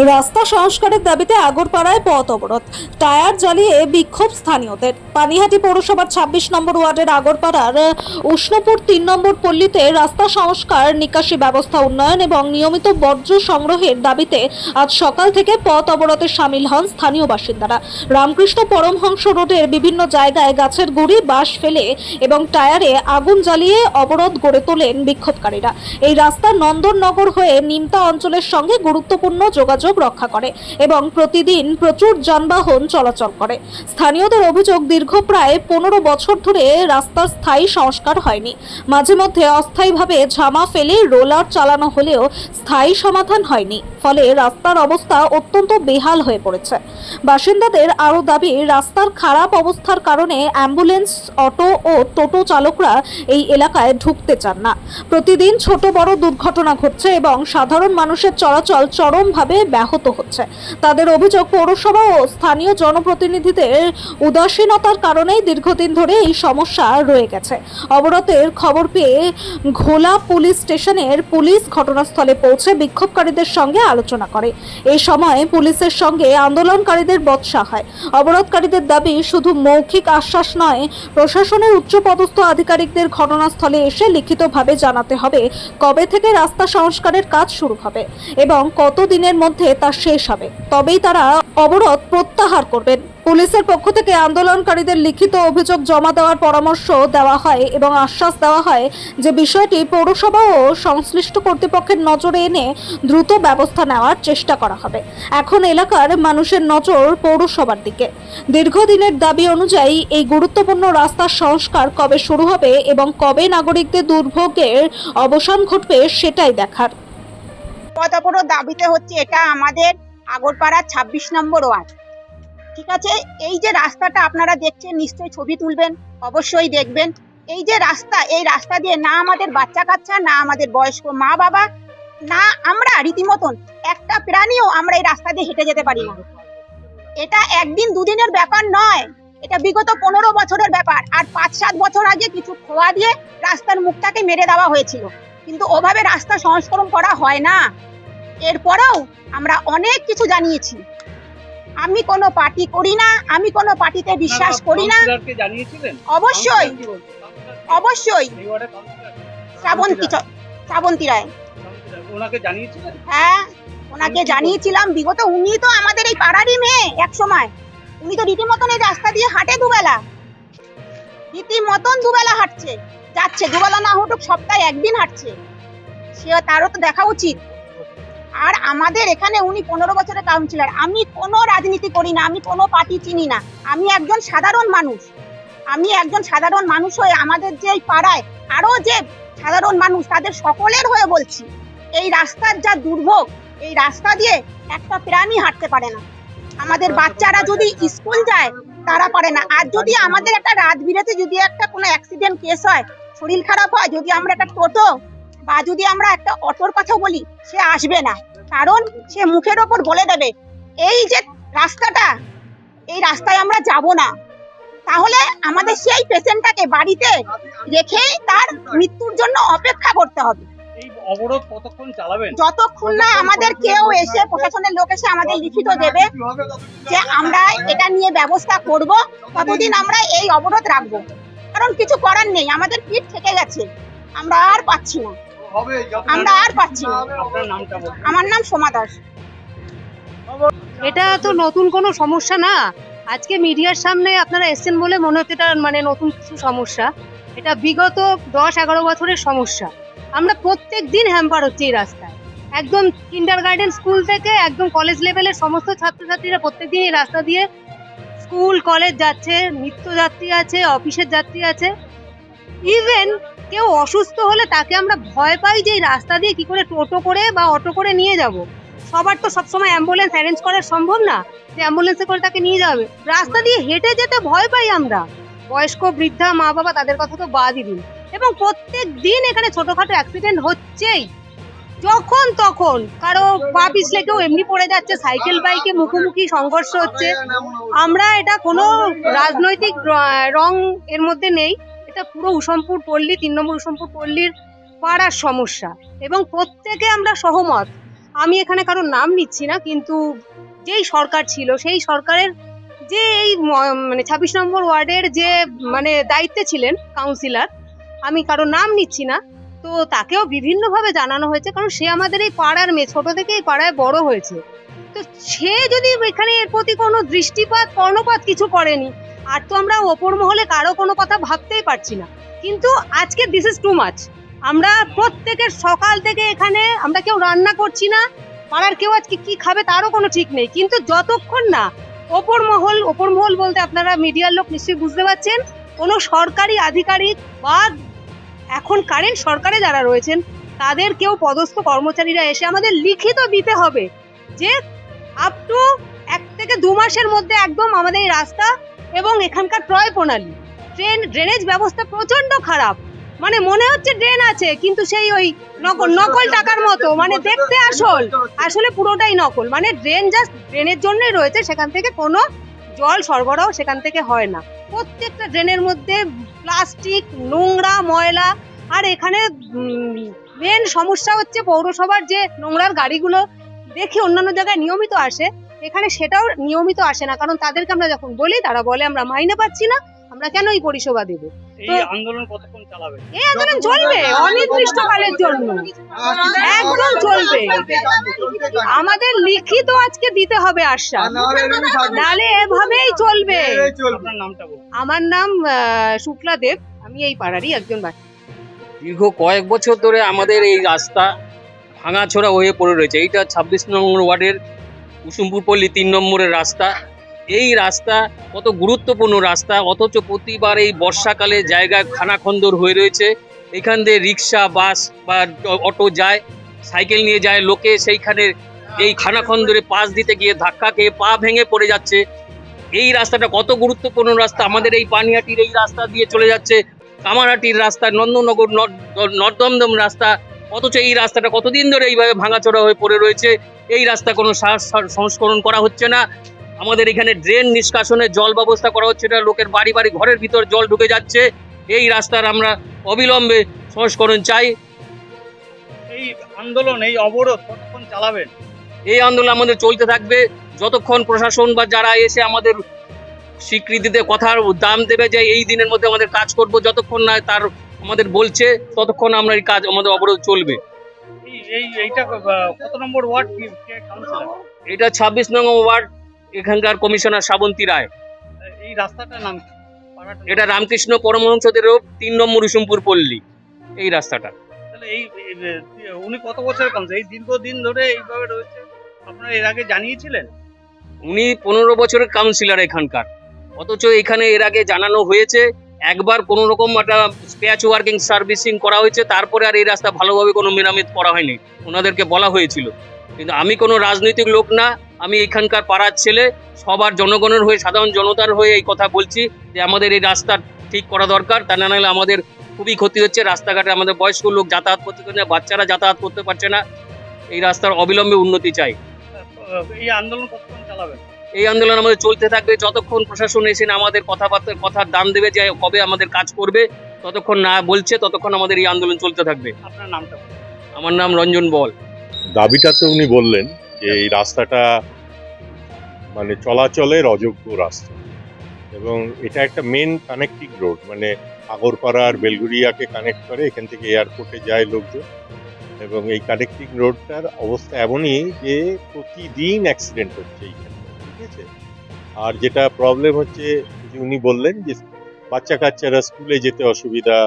রাস্তা সংস্কারের দাবিতে আগরপাড়ায় পথ অবরোধ, টায়ার জ্বালিয়ে বিক্ষোভ স্থানীয়দের। পানিহাটি পৌরসভার ২৬ নম্বর ওয়ার্ডের আগরপাড়ার উষ্ণপুর ৩ নম্বর পল্লীতে রাস্তা সংস্কার, নিকাশি ব্যবস্থা উন্নয়ন এবং নিয়মিত বর্জ্য সংগ্রহের দাবিতে আজ সকাল থেকে পথ অবরোধে সামিল হন স্থানীয় বাসিন্দারা। রামকৃষ্ণ পরমহংস রোডের বিভিন্ন জায়গায় গাছের গুঁড়ি, বাঁশ ফেলে এবং টায়ারে আগুন জ্বালিয়ে অবরোধ গড়ে তোলেন বিক্ষোভকারীরা। এই রাস্তা নন্দননগর হয়ে নিমতা অঞ্চলের সঙ্গে গুরুত্বপূর্ণ যোগাযোগ রক্ষা করে এবং প্রতিদিন প্রচুর যানবাহন চলাচল করে। স্থানীয়দের অভিযোগ, দীর্ঘ প্রায় ১৫ বছর ধরে রাস্তার স্থায়ী সংস্কার হয়নি। মাঝে মধ্যে অস্থায়ীভাবে ঝামা ফেলে রোলার চালানো হলেও স্থায়ী সমাধান হয়নি, ফলে রাস্তার অবস্থা অত্যন্ত বেহাল হয়ে পড়েছে। বাসিন্দাদের আরও দাবি, রাস্তার খারাপ অবস্থার কারণে অ্যাম্বুলেন্স, অটো ও টোটো চালকরা এই এলাকায় ঢুকতে চান না। প্রতিদিন ছোট বড় দুর্ঘটনা ঘটছে এবং সাধারণ মানুষের চলাচল চরমভাবে ব্যাহত হচ্ছে। তাদের অভিযোগ, পৌরসভা ও স্থানীয় জনপ্রতিনিধিদের উদাসীনতার কারণেই দীর্ঘদিন ধরে এই সমস্যা রয়ে গেছে। অবরোধের খবর পেয়ে ঘোলা পুলিশ স্টেশনের পুলিশ ঘটনাস্থলে পৌঁছে বিক্ষোভকারীদের সঙ্গে আলোচনা করে। এই সময় পুলিশের সঙ্গে আন্দোলনকারীদের বচসা হয়। অবরোধকারীদের দাবি, শুধু মৌখিক আশ্বাস নয়, প্রশাসনের উচ্চপদস্থ আধিকারিকদের ঘটনাস্থলে এসে লিখিতভাবে জানাতে হবে কবে থেকে রাস্তা সংস্কারের কাজ শুরু হবে এবং কত দিনের মধ্যে তা শেষ হবে, তবেই তারা অবরোধ প্রত্যাহার করবেন। পুলিশের পক্ষ থেকে আন্দোলনকারীদের লিখিত অভিযোগ জমা দেওয়ার পরামর্শ দেওয়া হয় এবং আশ্বাস দেওয়া হয় যে বিষয়টি পৌরসভা ও সংশ্লিষ্ট কর্তৃপক্ষের নজরে এনে দ্রুত ব্যবস্থা নেওয়ার চেষ্টা করা হবে। এখন এলাকার মানুষের নজর পৌরসভার দিকে। দীর্ঘদিনের দাবি অনুযায়ী এই গুরুত্বপূর্ণ রাস্তার সংস্কার কবে শুরু হবে এবং কবে নাগরিকদের দুর্ভোগের অবসান ঘটবে সেটাই দেখার। পথ অবরোধ দাবিতে হচ্ছে, এটা আমাদের আগরপাড়ার ২৬ নম্বর ওয়ার্ড। ঠিক আছে, এই যে রাস্তাটা আপনারা দেখছেন, নিশ্চয়ই ছবি তুলবেন, অবশ্যই দেখবেন। এই যে রাস্তা, এই রাস্তা দিয়ে না আমাদের বাচ্চা কাচ্চা, না আমাদের বয়স্ক মা বাবা, না আমরা রীতিমতন একটা প্রাণীও আমরা এই রাস্তা দিয়ে হেঁটে যেতে পারি না। এটা একদিন দুদিনের ব্যাপার নয়, এটা বিগত ১৫ বছরের ব্যাপার। আর ৫-৭ বছর আগে কিছু খোয়া দিয়ে রাস্তার মুখটাকে মেরে দেওয়া হয়েছিল, কিন্তু ওভাবে রাস্তা সংস্করণ করা হয় না। এরপরেও আমরা অনেক কিছু জানিয়েছি। আমি কোনো পার্টি করি না, আমি কোনো পার্টিতে বিশ্বাস করি না। অবশ্যই অবশ্যই শ্রাবন্তী রায়, হ্যাঁ ওনাকে জানিয়েছিলাম। বিগত উনি তো আমাদের এই পাড়ারই মেয়ে এক সময়। উনি তো রীতিমতন এই রাস্তা দিয়ে হাঁটে দুবেলা, রীতিমতন দুবেলা হাঁটছে যাচ্ছে, দুবেলা না হাঁটুক সপ্তাহে একদিন হাঁটছে, সে তারও তো দেখা উচিত। আর আমাদের এখানে উনি ১৫ বছরের কাউন্সিলর। আমি কোনো রাজনীতি করি না, আমি কোনো পার্টি চিনি না, আমি একজন সাধারণ মানুষ। আমি একজন সাধারণ মানুষ হয়ে আমাদের যে এই পাড়ায় আরো যে সাধারণ মানুষ, তাদের সকলের হয়ে বলছি, এই রাস্তার যা দুর্ভোগ, এই রাস্তা দিয়ে একটা প্রাণী হাঁটতে পারে না। আমাদের বাচ্চারা যদি স্কুল যায় তারা পারে না। আর যদি আমাদের একটা রাত বিরাতে যদি একটা কোনো অ্যাক্সিডেন্ট কেস হয়, শরীর খারাপ হয়, যদি আমরা একটা টোটো বা যদি আমরা একটা অটোর কথা বলি, সে আসবে না, কারণ সে মুখের ওপর বলে দেবে এই যে রাস্তাটা, এই রাস্তায় আমরা যাব না। তাহলে আমাদের সেই পেশেন্টটাকে বাড়িতে রেখে তার মৃত্যুর জন্য অপেক্ষা করতে হবে। এই অবরোধ কতক্ষণ চালাবেন? যতক্ষণ না আমাদের কেউ এসে, প্রশাসনের লোক এসে আমাদের লিখিত দেবে যে আমরা এটা নিয়ে ব্যবস্থা করব, ততদিন আমরা এই অবরোধ রাখবো। কারণ কিছু করার নেই, আমাদের পিঠ থেকে গেছে, আমরা আর পাচ্ছি না, আমরা আর পাচ্ছি না। আমার নাম সোমা দাস। এটা তো নতুন কোনো সমস্যা না। আজকে মিডিয়ার সামনে আপনারা এসছেন বলে মনে হচ্ছে এটা মানে নতুন কিছু সমস্যা। এটা বিগত ১০-১১ বছরের সমস্যা। আমরা প্রত্যেক দিন হ্যাম্পার হচ্ছে এই রাস্তায়। একদম কিন্ডারগার্টেন স্কুল থেকে একদম কলেজ লেভেলের সমস্ত ছাত্রছাত্রীরা প্রত্যেকদিন এই রাস্তা দিয়ে স্কুল কলেজ যাচ্ছে, নিত্যযাত্রী আছে, অফিসের যাত্রী আছে। ইভেন কেউ অসুস্থ হলে তাকে আমরা ভয় পাই যে এই রাস্তা দিয়ে কি করে টোটো করে বা অটো করে নিয়ে যাব। সবার তো সবসময় অ্যাম্বুলেন্স অ্যারেঞ্জ করা সম্ভব না যে অ্যাম্বুলেন্সে করে তাকে নিয়ে যাবে। রাস্তা দিয়ে হেঁটে যেতে ভয় পাই আমরা। বয়স্ক বৃদ্ধা মা বাবা, তাদের কথা তো বাদই দিন। এবং প্রত্যেক দিন এখানে ছোটখাটো অ্যাক্সিডেন্ট হচ্ছেই, যখন তখন কারো পা পিছলে কেউ এমনি পড়ে যাচ্ছে, সাইকেল বাইকে মুখোমুখি সংঘর্ষ হচ্ছে। আমরা এটা কোনো রাজনৈতিক রং এর মধ্যে নেই, এটা পুরো উষমপুর পল্লী, ৩ নম্বর উষমপুর পল্লীর পাড়ার সমস্যা এবং প্রত্যেকে আমরা সহমত। আমি এখানে কারোর নাম নিচ্ছি না, কিন্তু যেই সরকার ছিল সেই সরকারের যে এই মানে 26 নম্বর ওয়ার্ডের যে মানে দায়িত্বে ছিলেন কাউন্সিলর, আমি কারোর নাম নিচ্ছি না, তো তাকেও বিভিন্নভাবে জানানো হয়েছে, কারণ সে আমাদের এই পাড়ার মেয়ে, ছোট থেকে এই পাড়ায় বড় হয়েছে। তো সে যদি এখানে এর প্রতি কোনো দৃষ্টিপাত কর্ণপাত কিছু করেনি, আর তো আমরা ওপর মহলে কারো কোনো কথা ভাবতেই পারছি না। কিন্তু আজকে দিস ইজ টু মাচ। আমরা প্রত্যেকের সকাল থেকে এখানে আমরা কেউ রান্না করছি না, পাড়ার কেউ আজকে কি খাবে তারও কোনো ঠিক নেই, কিন্তু যতক্ষণ না ওপর মহল বলতে আপনারা মিডিয়ার লোক নিশ্চয়ই বুঝতে পারছেন, কোনো সরকারি আধিকারিক বা এখন কারেন্ট সরকারে যারা রয়েছেন তাদের কেউ পদস্থ কর্মচারীরা এসে আমাদের লিখিত দিতে হবে যে আপ টু 1 থেকে 2 মাসের মধ্যে একদম আমাদের এই রাস্তা এবং এখানকার ট্রয় প্রণালী, ড্রেনেজ ব্যবস্থা প্রচন্ড খারাপ। মানে মনে হচ্ছে ড্রেন আছে, কিন্তু সেই ওই নকল টাকার মতো, মানে দেখতে আসলে পুরোটাই নকল। মানে ড্রেন জাস্ট ড্রেনের জন্যই রয়েছে, সেখান থেকে কোনো জল সরবরাহ সেখান থেকে হয় না। প্রত্যেকটা ড্রেনের মধ্যে প্লাস্টিক, নোংরা, ময়লা। আর এখানে মেন সমস্যা হচ্ছে পৌরসভার যে নোংরার গাড়িগুলো দেখি অন্যান্য জায়গায় নিয়মিত আসে, এখানে সেটাও নিয়মিত আসে না, কারণ তাদেরকে আমরা যখন বলি তারা বলে আমরা মাইনে পাচ্ছি না, আমরা কেন এই পরিষেবা দেব। এই আন্দোলন কতক্ষণ চালাবেন? এই আন্দোলন চলবে অনির্দিষ্টকালের জন্য, একদম চলবে। আমাদের লিখিত আজকে দিতে হবে আশ্বাস, নালে এভাবেই চলবে। আপনার নামটা বলুন। আমার নাম শুক্লা দেব, আমি এই পাড়ারই একজন বাসিন্দা। দীর্ঘ কয়েক বছর ধরে আমাদের এই রাস্তা ভাঙাচোরা হয়ে পড়ে রয়েছে। এইটা 26 নম্বর ওয়ার্ডের কুসুমপুর পল্লী 3 নম্বরের রাস্তা। এই রাস্তা কত গুরুত্বপূর্ণ রাস্তা, অথচ প্রতিবার এই বর্ষাকালে জায়গায় খানাখন্দর হয়ে রয়েছে। এখান দিয়ে রিক্সা, বাস বা অটো যায়, সাইকেল নিয়ে যায় লোকে, সেইখানে এই খানাখন্দরে পাশ দিতে গিয়ে ধাক্কা খেয়ে পা ভেঙে পড়ে যাচ্ছে। এই রাস্তাটা কত গুরুত্বপূর্ণ রাস্তা, আমাদের এই পানিহাটির এই রাস্তা দিয়ে চলে যাচ্ছে কামারহাটির রাস্তা, নন্দনগর নর্দমদম রাস্তা, অথচ এই রাস্তাটা কতদিন ধরে এইভাবে ভাঙাচোরা হয়ে পড়ে রয়েছে। এই রাস্তা কোনো সংস্করণ করা হচ্ছে না। আমাদের এখানে ড্রেন নিষ্কাশনের জল ব্যবস্থা করা হচ্ছে না, লোকের বাড়ি বাড়ি ঘরের ভিতর জল ঢুকে যাচ্ছে। এই রাস্তার আমরা অবিলম্বে সংস্করণ চাই। এই আন্দোলন, এই অবরোধ কতক্ষণ চালাবেন? এই আন্দোলন আমাদের চলতে থাকবে যতক্ষণ প্রশাসন বা যারা এসে আমাদের স্বীকৃতিতে কথার দাম দেবে যে এই দিনের মধ্যে আমাদের কাজ করব, যতক্ষণ না তার আমাদের বলছে ততক্ষণ আমরা এই কাজ, আমাদের অবরোধ চলবে। এইটা কত নম্বর ওয়ার্ড, কে কাউন্সিলর? এটা 26 নম্বর ওয়ার্ড, এখানকার কমিশনার শ্রাবন্তী রায়। এই রাস্তাটার নাম কি? পাড়াটার নাম? এটা রামকৃষ্ণ পরমহংসদেরও 3 নম্বর কুসুমপুর পল্লী এই রাস্তাটা। তাহলে উনি কত বছরের কাউন্সিলর? এই দীর্ঘদিন ধরে এইভাবে রয়েছে, আপনারা এর আগে জানিয়েছিলেন? উনি 15 বছরের কাউন্সিলর এখানকার, অথচ এখানে এর আগে জানানো হয়েছে, একবার কোনো রকম একটা প্যাচ ওয়ার্কিং সার্ভিসিং করা হয়েছে, তারপরে আর এই রাস্তা ভালোভাবে কোনো মেরামত করা হয়নি, ওনাদেরকে বলা হয়েছিল। কিন্তু আমি কোনো রাজনৈতিক লোক না, আমি এখানকার পাড়ার ছেলে, সবার জনগণের হয়ে, সাধারণ জনতার হয়ে এই কথা বলছি যে আমাদের এই রাস্তা ঠিক করা দরকার, তা না হলে আমাদের খুবই ক্ষতি হচ্ছে। রাস্তাঘাটে আমাদের বয়স্ক লোক যাতায়াত করতে পারছে না, বাচ্চারা যাতায়াত করতে পারছে না। এই রাস্তার অবিলম্বে উন্নতি চাই। এই আন্দোলন কতক্ষণ চালাবেন? এই আন্দোলন আমাদের চলতে থাকবে যতক্ষণ প্রশাসন এসে না আমাদের কথার দাম দেবে যে কবে আমাদের কাজ করবে, ততক্ষণ না বলছে ততক্ষণ আমাদের এই আন্দোলন চলতে থাকবে। আপনার নামটা বলুন। আমার নাম রঞ্জন বল। দাবিটা তো উনি বললেন যে এই রাস্তাটা মানে চলাচলের অযোগ্য রাস্তা, এবং এটা একটা মেন কানেক্টিং রোড, মানে আগরপাড়া আর বেলগুড়িয়াকে কানেক্ট করে, এখান থেকে এয়ারপোর্টে যায় লোকজন, এবং এই কানেক্টিং রোডটার অবস্থা এমনই যে প্রতিদিন অ্যাক্সিডেন্ট হচ্ছে এইখানে, ঠিক আছে। আর যেটা প্রবলেম হচ্ছে যে উনি বললেন যে বাচ্চা কাচ্চারা স্কুলে যেতে অসুবিধা,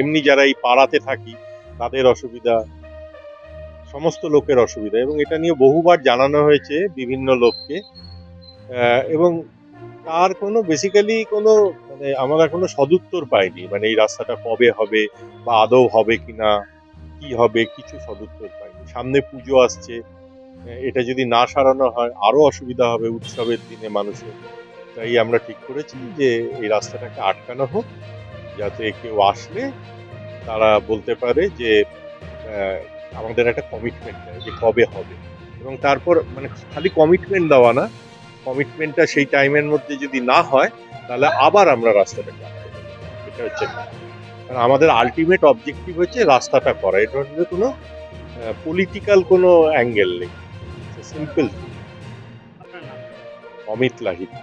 এমনি যারা এই পাড়াতে থাকি তাদের অসুবিধা, সমস্ত লোকের অসুবিধা, এবং এটা নিয়ে বহুবার জানানো হয়েছে বিভিন্ন লোককে, এবং তার কোনো বেসিক্যালি কোনো মানে আমরা কোনো সদুত্তর পাইনি। মানে এই রাস্তাটা কবে হবে বা আদৌ হবে কিনা, কি হবে, কিছু সদুত্তর পাইনি। সামনে পুজো আসছে, এটা যদি না সারানো হয় আরো অসুবিধা হবে উৎসবের দিনে মানুষের। তাই আমরা ঠিক করেছি যে এই রাস্তাটাকে আটকানো হোক, যাতে কেউ আসলে তারা বলতে পারে যে আমাদের একটা কমিটমেন্ট দেয় যে কবে হবে, এবং তারপর মানে খালি কমিটমেন্ট দেওয়া না, কমিটমেন্টটা সেই টাইমের মধ্যে যদি না হয় তাহলে আবার আমরা রাস্তাটাকে আটকে দেবো। এটা হচ্ছে কারণ আমাদের আলটিমেট অবজেক্টিভ হচ্ছে রাস্তাটা করা, এটা হচ্ছে কোনো পলিটিক্যাল কোনো অ্যাঙ্গেল নেই, সিম্পল। আপনার নাম? অমিত লাহিড়ী।